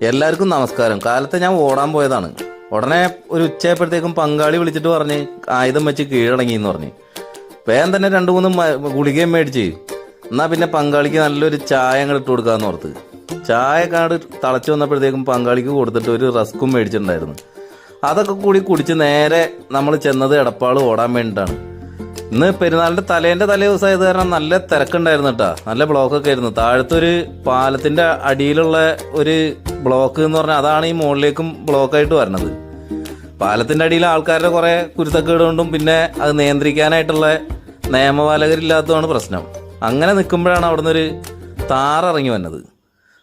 എല്ലാവർക്കും നമസ്കാരം. കാലത്തെ ഞാൻ ഓടാൻ പോയതാണ്. ഉടനെ ഒരു ഉച്ചയായപ്പോഴത്തേക്കും പങ്കാളി വിളിച്ചിട്ട് പറഞ്ഞ് ആയുധം വെച്ച് കീഴടങ്ങി എന്ന് പറഞ്ഞ് വേഗം തന്നെ 2-3 ഗുളികയും മേടിച്ച് എന്നാൽ പിന്നെ പങ്കാളിക്ക് നല്ലൊരു ചായ അങ്ങോട്ട് ഇട്ട് കൊടുക്കാമെന്ന് ഓർത്ത് ചായ കാട് തിളച്ച് വന്നപ്പോഴത്തേക്കും പങ്കാളിക്ക് കൊടുത്തിട്ട് ഒരു റസ്കും മേടിച്ചിട്ടുണ്ടായിരുന്നു. അതൊക്കെ കൂടി കുടിച്ച് നേരെ നമ്മൾ ചെന്നത് എടപ്പാൾ ഓടാൻ വേണ്ടിയിട്ടാണ്. ഇന്ന് പെരുന്നാളിൻ്റെ തലേ ദിവസമായത് കാരണം നല്ല തിരക്കുണ്ടായിരുന്നു കേട്ടോ. നല്ല ബ്ലോക്കൊക്കെ ആയിരുന്നു. താഴത്തൊരു പാലത്തിൻ്റെ അടിയിലുള്ള ഒരു ബ്ലോക്ക് എന്ന് പറഞ്ഞാൽ അതാണ് ഈ മുകളിലേക്കും ബ്ലോക്കായിട്ട് വരണത്. പാലത്തിൻ്റെ അടിയിൽ ആൾക്കാരുടെ കുറേ കുരുത്തക്കേട് കൊണ്ടും പിന്നെ അത് നിയന്ത്രിക്കാനായിട്ടുള്ള നിയമപാലകരില്ലാത്തതാണ് പ്രശ്നം. അങ്ങനെ നിൽക്കുമ്പോഴാണ് അവിടെ നിന്നൊരു താറിറങ്ങി വന്നത്.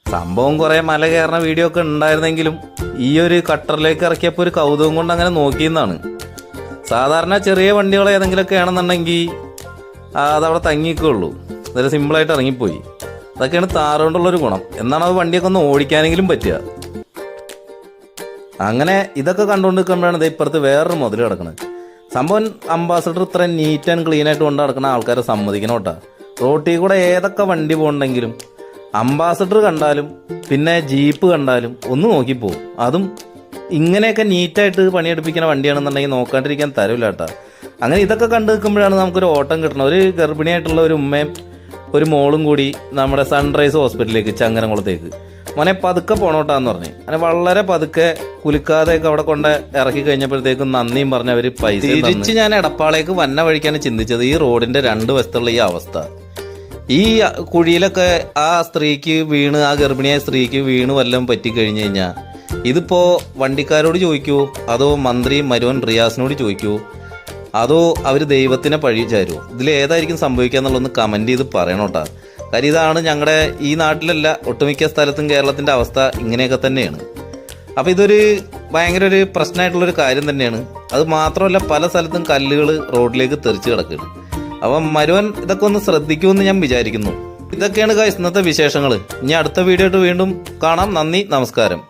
സംഭവം കുറേ മല കയറുന്ന വീഡിയോ ഒക്കെ ഉണ്ടായിരുന്നെങ്കിലും ഈ ഒരു കട്ടറിലേക്ക് ഇറക്കിയപ്പോൾ ഒരു കൗതുകം കൊണ്ട് അങ്ങനെ നോക്കിയെന്നാണ്. സാധാരണ ചെറിയ വണ്ടികൾ ഏതെങ്കിലുമൊക്കെ ആണെന്നുണ്ടെങ്കിൽ അതവിടെ തങ്ങിക്കുള്ളൂ. അതൊരു സിമ്പിളായിട്ട് ഇറങ്ങിപ്പോയി. അതൊക്കെയാണ് താറ് കൊണ്ടുള്ളൊരു ഗുണം. എന്നാണ് അത് വണ്ടിയൊക്കെ ഒന്ന് ഓടിക്കാനെങ്കിലും പറ്റുക. അങ്ങനെ ഇതൊക്കെ കണ്ടുകൊണ്ട് നിൽക്കുമ്പോഴാണ് ഇത് ഇപ്പുറത്ത് വേറൊരു മുതൽ കിടക്കുന്നത്. സംഭവം അംബാസഡർ ഇത്ര നീറ്റ് ആൻഡ് ക്ലീൻ ആയിട്ട് കൊണ്ട് നടക്കുന്ന ആൾക്കാരെ സമ്മതിക്കണം കേട്ടോ. റോട്ടിൽ കൂടെ ഏതൊക്കെ വണ്ടി പോകുന്നുണ്ടെങ്കിലും അംബാസഡർ കണ്ടാലും പിന്നെ ജീപ്പ് കണ്ടാലും ഒന്ന് നോക്കിപ്പോവും. അതും ഇങ്ങനെയൊക്കെ നീറ്റായിട്ട് പണിയെടുപ്പിക്കുന്ന വണ്ടിയാണെന്നുണ്ടെങ്കിൽ നോക്കാണ്ടിരിക്കാൻ തരില്ല കേട്ടോ. അങ്ങനെ ഇതൊക്കെ കണ്ടു നിൽക്കുമ്പോഴാണ് നമുക്കൊരു ഓട്ടം കിട്ടണം. ഒരു ഗർഭിണിയായിട്ടുള്ള ഒരു ഉമ്മയും ഒരു മോളും കൂടി നമ്മുടെ സൺറൈസ് ഹോസ്പിറ്റലിലേക്ക് ചങ്ങരംകുളത്തേക്ക് മോനെ പതുക്കെ പോണോട്ടാന്ന് പറഞ്ഞ് അങ്ങനെ വളരെ പതുക്കെ കുലുക്കാതെയൊക്കെ അവിടെ കൊണ്ട് ഇറക്കി കഴിഞ്ഞപ്പോഴത്തേക്കും നന്ദിയും പറഞ്ഞ് അവർ പൈസ തിരിച്ച് ഞാൻ എടപ്പാളേക്ക് വന്ന വഴിക്കാണ് ചിന്തിച്ചത് ഈ റോഡിന്റെ 2 വശത്തുള്ള ഈ അവസ്ഥ. ഈ കുഴിയിലൊക്കെ ആ സ്ത്രീക്ക് വീണ്, ആ ഗർഭിണിയായ സ്ത്രീക്ക് വീണ് വല്ലതും പറ്റിക്കഴിഞ്ഞു കഴിഞ്ഞാൽ ഇതിപ്പോ വണ്ടിക്കാരോട് ചോദിക്കുവോ അതോ മന്ത്രി മരുവൻ റിയാസിനോട് ചോദിക്കുവോ അതോ അവർ ദൈവത്തിനെ പഴി ചേരുമോ? ഇതിലേതായിരിക്കും സംഭവിക്കുക എന്നുള്ളതൊന്ന് കമന്റ് ചെയ്ത് പറയണോട്ടാ. കാര്യം ഇതാണ് ഞങ്ങളുടെ ഈ നാട്ടിലല്ല ഒട്ടുമിക്ക സ്ഥലത്തും കേരളത്തിന്റെ അവസ്ഥ ഇങ്ങനെയൊക്കെ തന്നെയാണ്. അപ്പോൾ ഇതൊരു ഭയങ്കര ഒരു പ്രശ്നമായിട്ടുള്ളൊരു കാര്യം തന്നെയാണ്. അത് മാത്രമല്ല പല സ്ഥലത്തും കല്ലുകൾ റോഡിലേക്ക് തെറിച്ച് കിടക്കുകയാണ്. അപ്പം മരുവൻ ഇതൊക്കെ ഒന്ന് ശ്രദ്ധിക്കുമെന്ന് ഞാൻ വിചാരിക്കുന്നു. ഇതൊക്കെയാണ് ഗൈസ് ഇന്നത്തെ വിശേഷങ്ങൾ. ഇനി അടുത്ത വീഡിയോ ആയിട്ട് വീണ്ടും കാണാം. നന്ദി, നമസ്കാരം.